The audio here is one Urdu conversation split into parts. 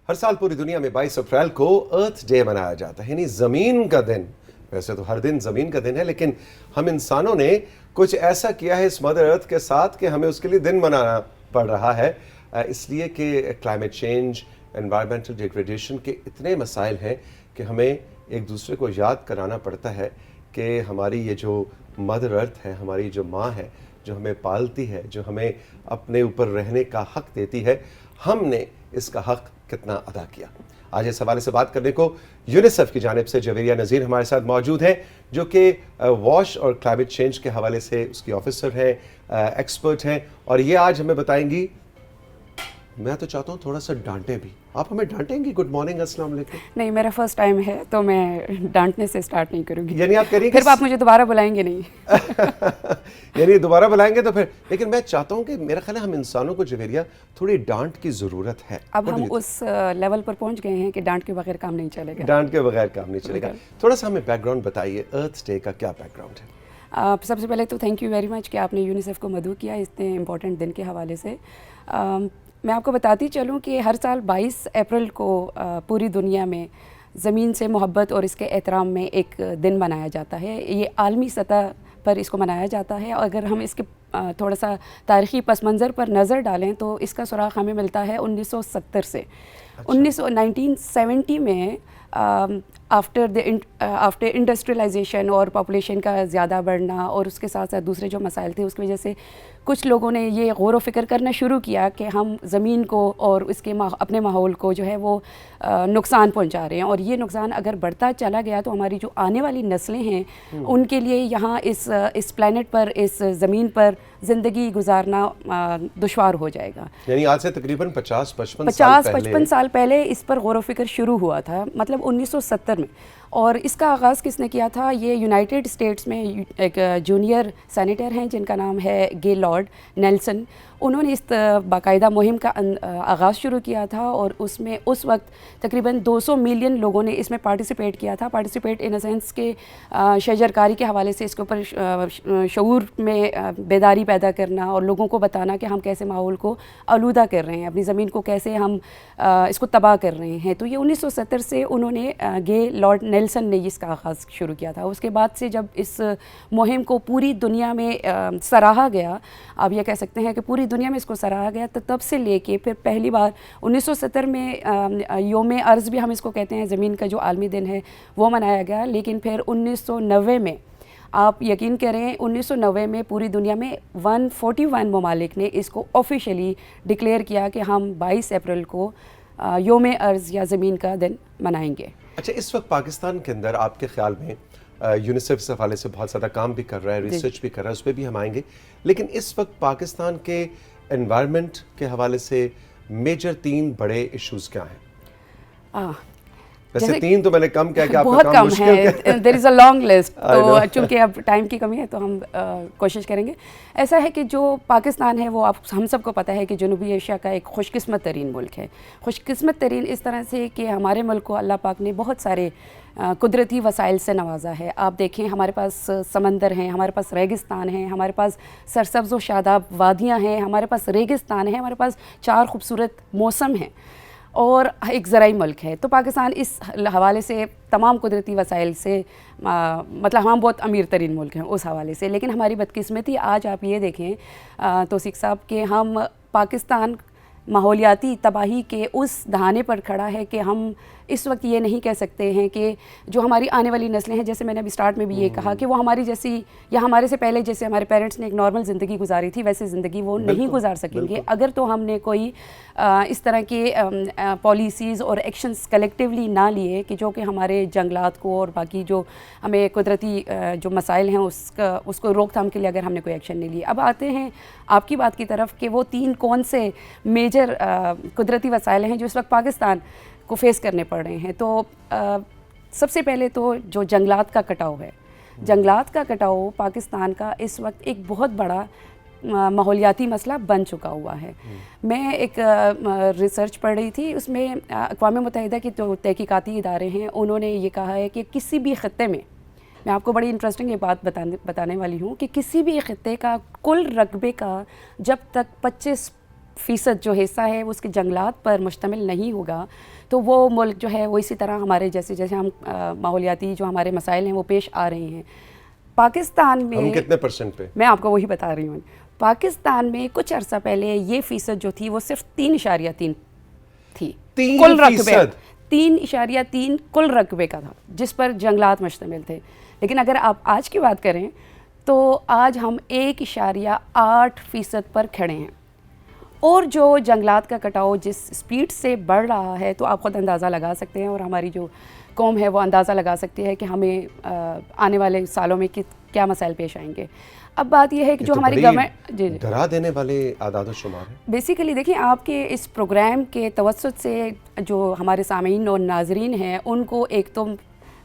ہر سال پوری دنیا میں 22 اپریل کو ارتھ ڈے منایا جاتا ہے، یعنی زمین کا دن۔ ویسے تو ہر دن زمین کا دن ہے، لیکن ہم انسانوں نے کچھ ایسا کیا ہے اس مدر ارتھ کے ساتھ کہ ہمیں اس کے لیے دن منانا پڑ رہا ہے، اس لیے کہ کلائمیٹ چینج، انوائرمنٹل ڈیگریڈیشن کے اتنے مسائل ہیں کہ ہمیں ایک دوسرے کو یاد کرانا پڑتا ہے کہ ہماری یہ جو مدر ارتھ ہے، ہماری جو ماں ہے، جو ہمیں پالتی ہے، جو ہمیں اپنے اوپر رہنے کا حق دیتی ہے، ہم نے اس کا حق کتنا ادا کیا۔ آج اس حوالے سے بات کرنے کو یونیسیف کی جانب سے جویریہ نذیر ہمارے ساتھ موجود ہیں، جو کہ واش اور کلائمیٹ چینج کے حوالے سے اس کی آفیسر ہیں، ایکسپرٹ ہیں، اور یہ آج ہمیں بتائیں گی۔ میں تو چاہتا ہوں تھوڑا سا ڈانٹیں بھی، آپ ہمیں ڈانٹیں گی؟ گڈ مارننگ، السلام علیکم۔ نہیں، میرا فرسٹ ٹائم ہے تو میں ڈانٹنے سے سٹارٹ نہیں کروں گی۔ یعنی آپ کہہ رہی ہیں پھر آپ مجھے دوبارہ بلائیں گے نہیں؟ یعنی دوبارہ بلائیں گے تو پھر، لیکن میں چاہتا ہوں کہ میرا خیال ہے ہم انسانوں کو جویریہ تھوڑی ڈانٹ کی ضرورت ہے۔ اب ہم اس لیول پر پہنچ گئے ہیں کہ ڈانٹ کے بغیر کام نہیں چلے گا۔ ڈانٹ کے بغیر کام نہیں چلے گا۔ تھوڑا سا ہمیں بیک گراؤنڈ بتائیے، ارتھ ڈے کا کیا بیک گراؤنڈ ہے؟ سب سے پہلے تو تھینک یو ویری مچ کہ آپ نے یونیسیف کو مدعو کیا اتنے امپورٹنٹ دن کے حوالے سے۔ میں آپ کو بتاتی چلوں کہ ہر سال 22 اپریل کو پوری دنیا میں زمین سے محبت اور اس کے احترام میں ایک دن منایا جاتا ہے۔ یہ عالمی سطح پر اس کو منایا جاتا ہے، اور اگر ہم اس کے تھوڑا سا تاریخی پس منظر پر نظر ڈالیں تو اس کا سراغ ہمیں ملتا ہے 1970 سے۔ 1970 میں آفٹر انڈسٹریلائزیشن اور پاپولیشن کا زیادہ بڑھنا اور اس کے ساتھ ساتھ دوسرے جو مسائل تھے، اس کی وجہ سے کچھ لوگوں نے یہ غور و فکر کرنا شروع کیا کہ ہم زمین کو اور اس کے اپنے ماحول کو جو ہے وہ نقصان پہنچا رہے ہیں، اور یہ نقصان اگر بڑھتا چلا گیا تو ہماری جو آنے والی نسلیں ہیں ان کے لیے یہاں اس پلانٹ پر، اس زمین پر زندگی گزارنا دشوار ہو جائے گا۔ یعنی آج سے تقریباً 50-55 سال پہلے اس پر غور و فکر شروع ہوا تھا، مطلب 1970 میں۔ اور اس کا آغاز کس نے کیا تھا؟ یہ یونائٹڈ اسٹیٹس میں ایک جونیئر سینیٹر ہیں جن کا نام ہے گے لارڈ نیلسن۔ انہوں نے اس باقاعدہ مہم کا آغاز شروع کیا تھا، اور اس میں اس وقت تقریباً 200 ملین لوگوں نے اس میں پارٹیسپیٹ کیا تھا۔ پارٹیسپیٹ ان سینس کے شجرکاری کے حوالے سے اس کے اوپر شعور میں بیداری پیدا کرنا اور لوگوں کو بتانا کہ ہم کیسے ماحول کو آلودہ کر رہے ہیں، اپنی زمین کو کیسے ہم اس کو تباہ کر رہے ہیں۔ تو یہ 1970 سے انہوں نے گے لارڈ نیلسن نے اس کا آغاز شروع کیا تھا۔ اس کے بعد سے جب اس مہم کو پوری دنیا میں سراہا گیا، آپ یہ کہہ سکتے ہیں کہ پوری دنیا میں اس کو سراہا گیا، تو تب سے لے کے پھر پہلی بار 1970 میں یوم ارض بھی ہم اس کو کہتے ہیں، زمین کا جو عالمی دن ہے وہ منایا گیا۔ لیکن پھر 1990 میں، آپ یقین کریں، 1990 میں پوری دنیا میں 141 ممالک نے اس کو آفیشیلی ڈکلیئر کیا کہ ہم 22 اپریل کو یوم ارض یا زمین کا دن منائیں گے۔ اچھا، اس وقت پاکستان کے اندر آپ کے خیال میں یونیسیف اس حوالے سے بہت زیادہ کام بھی کر رہا ہے، ریسرچ بھی کر رہا ہے، اس پہ بھی ہم آئیں گے، لیکن اس وقت پاکستان کے انوائرمنٹ کے حوالے سے میجر 3 ایشوز ایشوز کیا ہیں؟ ویسے 3 تو میں نے کم کیا کہ آپ کا کام مشکل ہے، دیر از اے لانگ لسٹ، تو چونکہ اب ٹائم کی کمی ہے تو ہم کوشش کریں گے۔ ایسا ہے کہ جو پاکستان ہے وہ ہم سب کو پتہ ہے کہ جنوبی ایشیا کا ایک خوش قسمت ترین ملک ہے۔ خوش قسمت ترین اس طرح سے کہ ہمارے ملک کو اللہ پاک نے بہت سارے قدرتی وسائل سے نوازا ہے۔ آپ دیکھیں، ہمارے پاس سمندر ہیں، ہمارے پاس ریگستان ہیں، ہمارے پاس سرسبز و شاداب وادیاں ہیں، ہمارے پاس ریگستان ہے، ہمارے پاس 4 خوبصورت موسم ہیں، اور ایک زرعی ملک ہے۔ تو پاکستان اس حوالے سے تمام قدرتی وسائل سے مطلب ہم بہت امیر ترین ملک ہیں اس حوالے سے۔ لیکن ہماری بدقسمتی آج آپ یہ دیکھیں توثیق صاحب کہ ہم پاکستان ماحولیاتی تباہی کے اس دہانے پر کھڑا ہے کہ ہم اس وقت یہ نہیں کہہ سکتے ہیں کہ جو ہماری آنے والی نسلیں ہیں، جیسے میں نے ابھی سٹارٹ میں بھی یہ کہا کہ وہ ہماری جیسی یا ہمارے سے پہلے جیسے ہمارے پیرنٹس نے ایک نارمل زندگی گزاری تھی ویسے زندگی وہ نہیں گزار سکیں گے اگر تو ہم نے کوئی اس طرح کے پالیسیز اور ایکشنز کلیکٹیولی نہ لیے کہ جو کہ ہمارے جنگلات کو اور باقی جو ہمیں قدرتی جو مسائل ہیں اس کو روک تھام کے لیے اگر ہم نے کوئی ایکشن نہیں لیا۔ اب آتے ہیں آپ کی بات کی طرف کہ وہ 3 کون سے میجر قدرتی وسائل ہیں جو اس وقت پاکستان کو فیس کرنے پڑ رہے ہیں۔ تو سب سے پہلے تو جو جنگلات کا کٹاؤ ہے، جنگلات کا کٹاؤ پاکستان کا اس وقت ایک بہت بڑا ماحولیاتی مسئلہ بن چکا ہوا ہے۔ میں ایک ریسرچ پڑھ رہی تھی، اس میں اقوام متحدہ کی جو تحقیقاتی ادارے ہیں انہوں نے یہ کہا ہے کہ کسی بھی خطے میں آپ کو بڑی انٹرسٹنگ یہ بات بتانے والی ہوں کہ کسی بھی خطے کا کل رقبے کا جب تک 60% جو حصہ ہے وہ اس کے جنگلات پر مشتمل نہیں ہوگا تو وہ ملک جو ہے وہ اسی طرح ہمارے جیسے جیسے ہم ماحولیاتی جو ہمارے مسائل ہیں وہ پیش آ رہے ہیں. پاکستان میں ہم کتنے % پہ؟ میں آپ کو وہی بتا رہی ہوں. پاکستان میں کچھ عرصہ پہلے یہ فیصد جو تھی وہ صرف 3.3 تھی کل رقبے. 3.3 کل رقبے کا تھا جس پر جنگلات مشتمل تھے. لیکن اگر آپ آج کی بات کریں تو آج ہم 1.8% پر کھڑے ہیں. اور جو جنگلات کا کٹاؤ جس سپیڈ سے بڑھ رہا ہے تو آپ خود اندازہ لگا سکتے ہیں اور ہماری جو قوم ہے وہ اندازہ لگا سکتی ہے کہ ہمیں آنے والے سالوں میں کیا مسائل پیش آئیں گے. اب بات یہ ہے کہ جو ہماری گورنمنٹ ڈرا دینے والے اعداد و شمار ہیں. بیسیکلی دیکھیں آپ کے اس پروگرام کے توسط سے جو ہمارے سامعین اور ناظرین ہیں ان کو ایک تو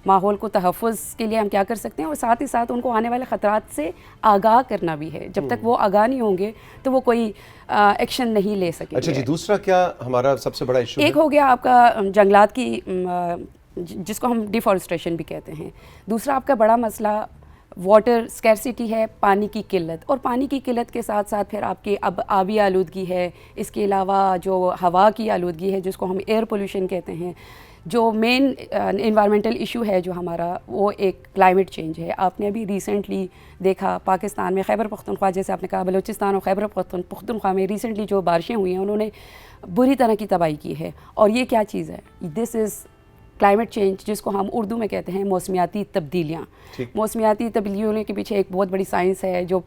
ماحول کو تحفظ کے لیے ہم کیا کر سکتے ہیں اور ساتھ ہی ساتھ ان کو آنے والے خطرات سے آگاہ کرنا بھی ہے. جب تک وہ آگاہ نہیں ہوں گے تو وہ کوئی ایکشن نہیں لے سکیں گے. اچھا جی, دوسرا کیا ہمارا سب سے بڑا ایشو ہے؟ ایک ہو گیا آپ کا جنگلات کی جس کو ہم ڈیفارسٹریشن بھی کہتے ہیں. دوسرا آپ کا بڑا مسئلہ واٹر اسکیرسٹی ہے, پانی کی قلت. اور پانی کی قلت کے ساتھ ساتھ پھر آپ کی اب آبی آلودگی ہے. اس کے علاوہ جو ہوا کی آلودگی ہے جس کو ہم ایئر پولوشن کہتے ہیں. جو مین انوائرمنٹل ایشو ہے جو ہمارا وہ ایک کلائمیٹ چینج ہے. آپ نے ابھی ریسنٹلی دیکھا پاکستان میں خیبر پختونخوا, جیسے آپ نے کہا بلوچستان اور خیبر پختونخوا میں ریسنٹلی جو بارشیں ہوئی ہیں انہوں نے بری طرح کی تباہی کی ہے. اور یہ کیا چیز ہے؟ دس از کلائمیٹ چینج, جس کو ہم اردو میں کہتے ہیں موسمیاتی تبدیلیاں. موسمیاتی تبدیلیوں کے پیچھے ایک بہت بڑی سائنس ہے جو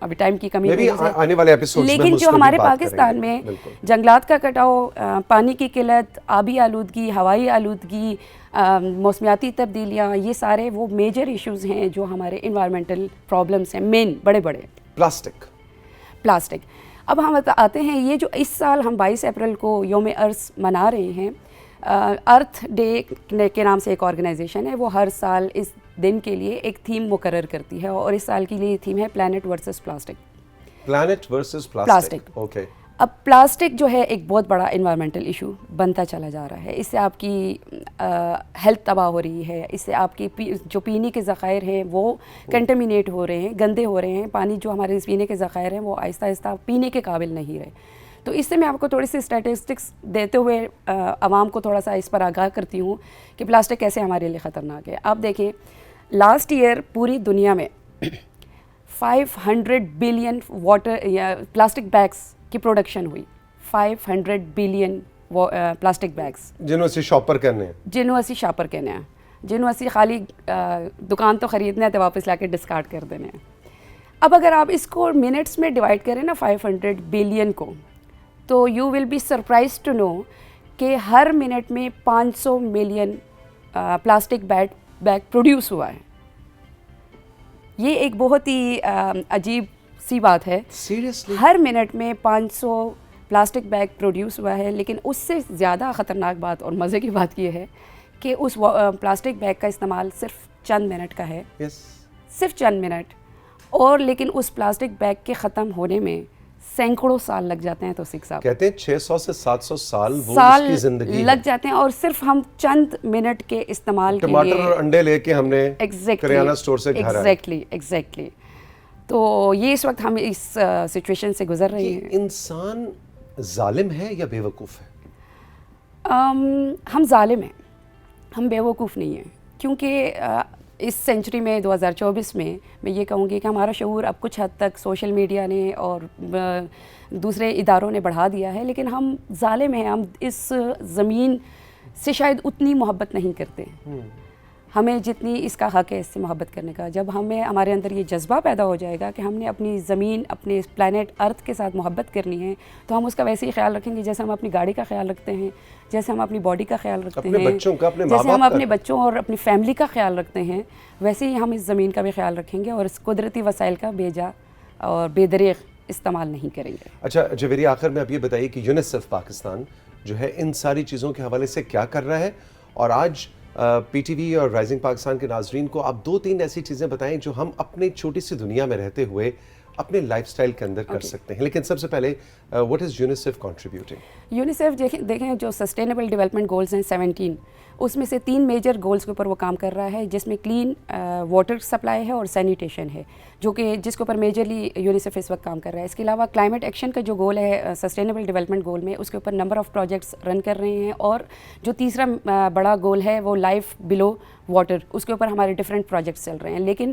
ابھی ٹائم کی کمی ہے, آنے والے ایپیسوڈز میں لیکن جو ہمارے پاکستان میں جنگلات کا کٹاؤ, پانی کی قلت, آبی آلودگی, ہوائی آلودگی, موسمیاتی تبدیلیاں, یہ سارے وہ میجر ایشوز ہیں جو ہمارے انوائرمنٹل پرابلمس ہیں مین بڑے بڑے. پلاسٹک. اب ہم آتے ہیں یہ جو اس سال ہم 22 اپریل کو یوم ارض منا رہے ہیں. ارتھ ڈے کے نام سے ایک آرگنائزیشن ہے, وہ ہر سال اس دن کے لیے ایک تھیم مقرر کرتی ہے اور اس سال کے لیے تھیم ہے plant versus plastic. Plant versus plastic. Okay. اب پلاسٹک جو ہے ایک بہت بڑا انوائرمنٹل ایشو بنتا چلا جا رہا ہے. اس سے آپ کی ہیلتھ تباہ ہو رہی ہے. اس سے آپ کی جو پینے کے ذخائر ہیں وہ کنٹامینیٹ ہو رہے ہیں, گندے ہو رہے ہیں. پانی جو ہمارے پینے کے ذخائر ہیں وہ آہستہ آہستہ پینے کے قابل نہیں رہے. تو اس سے میں آپ کو تھوڑی سی اسٹیٹسٹکس دیتے ہوئے عوام کو تھوڑا سا اس پر آگاہ کرتی ہوں کہ پلاسٹک کیسے ہمارے لیے خطرناک ہے. آپ دیکھیں لاسٹ ایئر پوری دنیا میں 500 بلین واٹر یا پلاسٹک بیگس کی پروڈکشن ہوئی. 500 بلین پلاسٹک بیگس جنہوں سے شاپر کرنے ہیں, جنہوں اسی خالی دکان تو خریدنا ہے تو واپس لا کے ڈسکارڈ کر دینے ہیں. اب اگر آپ اس کو منٹس میں ڈیوائڈ کریں نا 500 بلین کو, تو you will be surprise to know کہ ہر منٹ میں 500 ملین پلاسٹک بیگ پروڈیوس ہوا ہے. یہ ایک بہت ہی عجیب سی بات ہے. ہر منٹ میں 500 پلاسٹک بیگ پروڈیوس ہوا ہے. لیکن اس سے زیادہ خطرناک بات اور مزے کی بات یہ ہے کہ اس پلاسٹک بیگ کا استعمال صرف چند منٹ کا ہے. صرف چند منٹ. اور لیکن اس پلاسٹک بیگ کے ختم ہونے میں سینکڑوں سال لگ جاتے ہیں. تو سکھ صاحب کہتے ہیں 600 سے 700 سال وہ اس کی زندگی لگ جاتے ہیں, اور صرف ہم چند منٹ کے استعمال کے لیے ٹماٹر اور انڈے لے کے ہم نے کریانہ اسٹور سے گھر آئے. ایگزیکٹلی. تو یہ اس وقت ہم اس سچویشن سے گزر رہے ہیں. انسان ظالم ہے یا بیوقوف ہے؟ ہم ظالم ہیں, ہم بیوقوف نہیں ہیں. کیونکہ اس سینچری میں 2024 میں یہ کہوں گی کہ ہمارا شعور اب کچھ حد تک سوشل میڈیا نے اور دوسرے اداروں نے بڑھا دیا ہے, لیکن ہم ظالم ہیں. ہم اس زمین سے شاید اتنی محبت نہیں کرتے ہمیں جتنی اس کا حق ہے اس سے محبت کرنے کا. جب ہمارے اندر یہ جذبہ پیدا ہو جائے گا کہ ہم نے اپنی زمین, اپنے پلانٹ ارتھ کے ساتھ محبت کرنی ہے, تو ہم اس کا ویسے ہی خیال رکھیں گے جیسے ہم اپنی گاڑی کا خیال رکھتے ہیں, جیسے ہم اپنی باڈی کا خیال رکھتے ہیں, جیسے ہم اپنے بچوں اور اپنی فیملی کا خیال رکھتے ہیں, ویسے ہی ہم اس زمین کا بھی خیال رکھیں گے اور اس قدرتی وسائل کا بے جا اور بے دریغ استعمال نہیں کریں گے. اچھا جویری, آخر میں اب یہ بتائیے کہ یونیسیف پاکستان جو ہے ان ساری چیزوں کے حوالے سے کیا کر رہا ہے, اور آج پی ٹی وی اور رائزنگ پاکستان کے ناظرین کو آپ 2-3 ایسی چیزیں بتائیں جو ہم اپنی چھوٹی سی دنیا میں رہتے ہوئے اپنے لائف سٹائل کے اندر کر سکتے ہیں. لیکن سب سے پہلے what is UNICEF contributing? UNICEF دیکھیں جو سسٹینیبل ڈیولپمنٹ گولز ہیں 17، اس میں سے 3 میجر گولز کے اوپر وہ کام کر رہا ہے، جس میں کلین واٹر سپلائی ہے اور سینیٹیشن ہے، جو کہ جس کے اوپر میجرلی یونیسیف اس وقت کام کر رہا ہے. اس کے علاوہ کلائمیٹ ایکشن کا جو گول ہے سسٹینیبل ڈیولپمنٹ گول میں، اس کے اوپر نمبر آف پروجیکٹس رن کر رہے ہیں. اور جو تیسرا بڑا گول ہے وہ لائف بلو واٹر، اس کے اوپر ہمارے ڈفرینٹ پروجیکٹس چل رہے ہیں. لیکن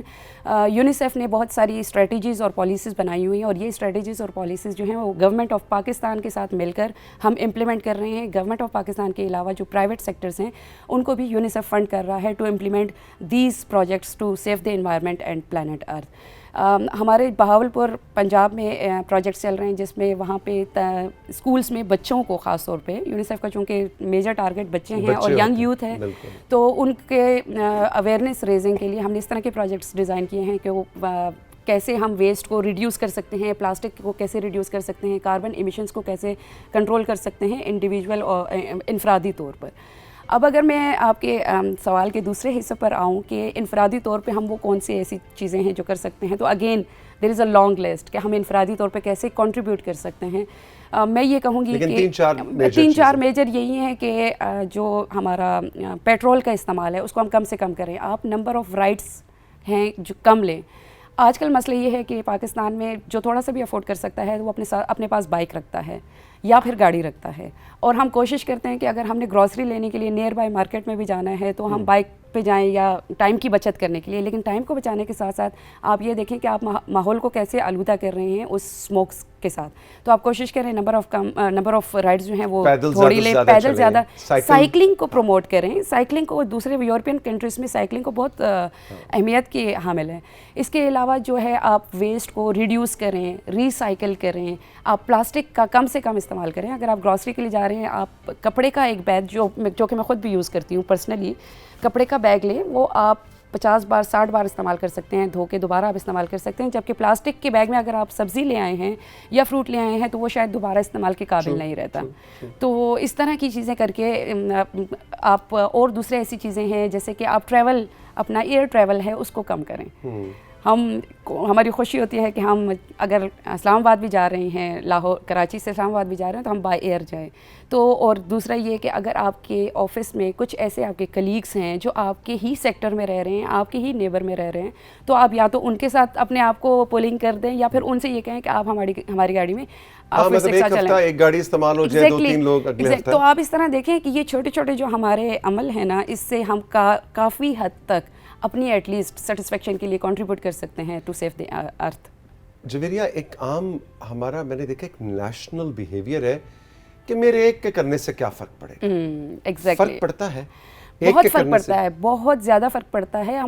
یونیسیف نے بہت ساری اسٹریٹجیز اور پالیسیز بنائی ہوئی ہیں، اور یہ اسٹریٹجیز اور پالیسیز جو ہیں وہ گورنمنٹ آف پاکستان کے ساتھ مل کر ہم امپلیمنٹ کر رہے ہیں. گورنمنٹ آف پاکستان کے علاوہ جو پرائیویٹ سیکٹرز ہیں ان کو بھی یونیسیف فنڈ کر رہا ہے to implement these projects to save the environment and planet earth. ہمارے بہاولپور پنجاب میں پروجیکٹس چل رہے ہیں جس میں وہاں پہ اسکولس میں بچوں کو خاص طور پہ، یونیسیف کا چونکہ میجر ٹارگیٹ بچے ہیں اور ینگ یوتھ ہے، تو ان کے اویئرنیس ریزنگ کے لیے ہم نے اس طرح کے پروجیکٹس ڈیزائن کیے ہیں کہ وہ کیسے ہم ویسٹ کو ریڈیوس کر سکتے ہیں، پلاسٹک کو کیسے ریڈیوس کر سکتے ہیں، کاربن ایمیشنز کو کیسے کنٹرول کر سکتے ہیں انڈیویجول اور انفرادی طور پر. اب اگر میں آپ کے سوال کے دوسرے حصے پر آؤں کہ انفرادی طور پہ ہم وہ کون سی ایسی چیزیں ہیں جو کر سکتے ہیں، تو again there is a long list کہ ہم انفرادی طور پہ کیسے کنٹریبیوٹ کر سکتے ہیں. میں یہ کہوں گی کہ 3-4 میجر یہی ہیں کہ جو ہمارا پیٹرول کا استعمال ہے اس کو ہم کم سے کم کریں. آپ نمبر آف رائڈس ہیں جو کم لیں. آج کل مسئلہ یہ ہے کہ پاکستان میں جو تھوڑا سا بھی افورڈ کر سکتا ہے وہ اپنے پاس بائک رکھتا ہے یا پھر گاڑی رکھتا ہے، اور ہم کوشش کرتے ہیں کہ اگر ہم نے گروسری لینے کے لیے نیئر بائی مارکیٹ میں بھی جانا ہے تو ہم بائک پہ جائیں یا ٹائم کی بچت کرنے کے لیے. لیکن ٹائم کو بچانے کے ساتھ ساتھ آپ یہ دیکھیں کہ آپ ماحول کو کیسے آلودہ کر رہے ہیں اس اسموکس کے ساتھ. تو آپ کوشش کریں نمبر آف رائڈز جو ہیں وہ تھوڑی لیں، پیدل زیادہ، سائیکلنگ کو پروموٹ کریں. سائیکلنگ کو دوسرے یورپین کنٹریز میں سائیکلنگ کو بہت اہمیت کی حامل ہے. اس کے علاوہ جو ہے آپ ویسٹ کو ریڈیوس کریں، ری سائیکل کریں، آپ پلاسٹک کا کم سے کم استعمال کریں. اگر آپ گروسری کے لیے جا رہے ہیں، آپ کپڑے کا ایک بیگ جو کہ میں خود بھی یوز کرتی ہوں پرسنلی، کپڑے کا بیگ لیں، وہ آپ 50 بار 60 بار استعمال کر سکتے ہیں، دھو کے دوبارہ آپ استعمال کر سکتے ہیں. جبکہ پلاسٹک کے بیگ میں اگر آپ سبزی لے آئے ہیں یا فروٹ لے آئے ہیں تو وہ شاید دوبارہ استعمال کے قابل نہیں رہتا. تو اس طرح کی چیزیں کر کے آپ، اور دوسرے ایسی چیزیں ہیں جیسے کہ آپ ٹریول، اپنا ایئر ٹریول ہے اس کو کم کریں. ہماری خوشی ہوتی ہے کہ ہم اگر اسلام آباد بھی جا رہے ہیں، لاہور کراچی سے اسلام آباد بھی جا رہے ہیں تو ہم بائی ایئر جائیں. تو اور دوسرا یہ کہ اگر آپ کے آفس میں کچھ ایسے آپ کے کلیگس ہیں جو آپ کے ہی سیکٹر میں رہ رہے ہیں، آپ کے ہی نیبر میں رہ رہے ہیں، تو آپ یا تو ان کے ساتھ اپنے آپ کو پولنگ کر دیں یا پھر ان سے یہ کہیں کہ آپ ہماری گاڑی میں ایک گاڑی استعمال ہو جائے، 2-3 لوگ اگلے ہفتے. تو آپ اس طرح دیکھیں کہ یہ چھوٹے چھوٹے جو ہمارے عمل ہیں نا، اس سے ہم کافی حد تک اپنی ایٹ لیسٹ سیٹسفیکشن کے لیے کنٹریبیوٹ کر سکتے ہیں ٹو سیو دی ارتھ. جویریہ، ایک عام ہمارا میں نے دیکھا ایک نیشنل بیہیویئر ہے کہ میرے ایک کے کرنے سے کیا فرق پڑے گا. فرق پڑتا ہے، بہت فرق پڑتا ہے، بہت زیادہ فرق پڑتا ہے.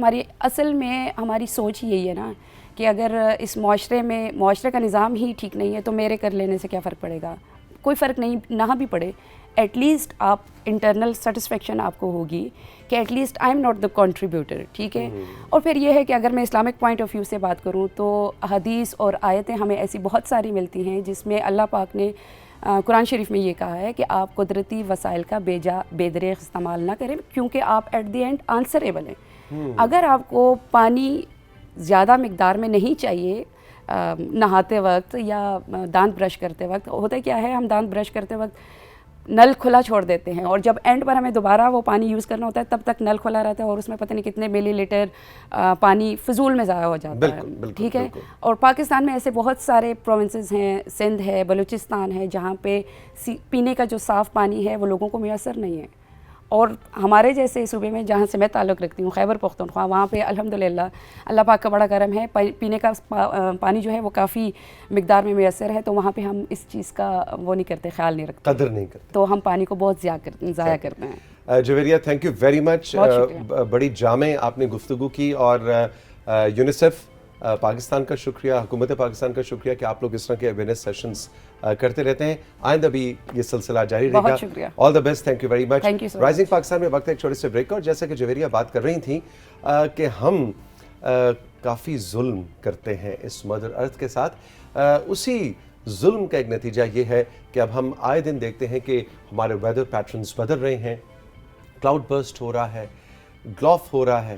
اصل میں ہماری سوچ یہی ہے نا کہ اگر اس معاشرے کا نظام ہی ٹھیک نہیں ہے تو میرے کر لینے سے کیا فرق پڑے گا. کوئی فرق نہیں، نہ بھی پڑے، ایٹ لیسٹ آپ انٹرنل سیٹسفیکشن آپ کو ہوگی کہ at least I am not the contributor. ٹھیک ہے. اور پھر یہ ہے کہ اگر میں اسلامک پوائنٹ آف ویو سے بات کروں تو حدیث اور آیتیں ہمیں ایسی بہت ساری ملتی ہیں جس میں اللہ پاک نے قرآن شریف میں یہ کہا ہے کہ آپ قدرتی وسائل کا بے دریغ استعمال نہ کریں، کیونکہ آپ ایٹ دی اینڈ آنسریبل ہیں. اگر آپ کو پانی زیادہ مقدار میں نہیں چاہیے نہاتے وقت یا دانت برش کرتے وقت، ہوتا کیا ہے ہم دانت برش کرتے وقت نل کھلا چھوڑ دیتے ہیں، اور جب اینڈ پر ہمیں دوبارہ وہ پانی یوز کرنا ہوتا ہے تب تک نل کھلا رہتا ہے اور اس میں پتہ نہیں کتنے ملی لیٹر پانی فضول میں ضائع ہو جاتا ہے. ٹھیک ہے. اور پاکستان میں ایسے بہت سارے پروونسز ہیں، سندھ ہے، بلوچستان ہے، جہاں پہ پینے کا جو صاف پانی ہے وہ لوگوں کو میسر نہیں ہے. اور ہمارے جیسے صوبے میں جہاں سے میں تعلق رکھتی ہوں، خیبر پختونخوا، وہاں پہ الحمدللہ اللہ پاک کا بڑا کرم ہے، پینے کا پانی جو ہے وہ کافی مقدار میں میسر ہے. تو وہاں پہ ہم اس چیز کا وہ نہیں کرتے، خیال نہیں رکھتے، قدر نہیں کرتے، تو ہم پانی کو بہت ضائع کرتے ہیں. جویریہ، تھینک یو ویری مچ. بڑی جامع آپ نے گفتگو کی، اور یونیسیف پاکستان کا شکریہ، حکومت پاکستان کا شکریہ کہ آپ لوگ اس طرح کے اویئرنیس سیشنز کرتے رہتے ہیں. آئندہ بھی یہ سلسلہ جاری رہے گا. بہت شکریہ. All the best. Thank you very much. Rising Pakistan میں وقت ہے ایک چھوٹے سے بریک کا، اور جیسا کہ جویریہ بات کر رہی تھیں کہ ہم کافی ظلم کرتے ہیں اس مدر ارتھ کے ساتھ، اسی ظلم کا ایک نتیجہ یہ ہے کہ اب ہم آئے دن دیکھتے ہیں کہ ہمارے ویدر پیٹرنز بدل رہے ہیں. کلاؤڈ برسٹ ہو رہا ہے، گلوف ہو رہا ہے،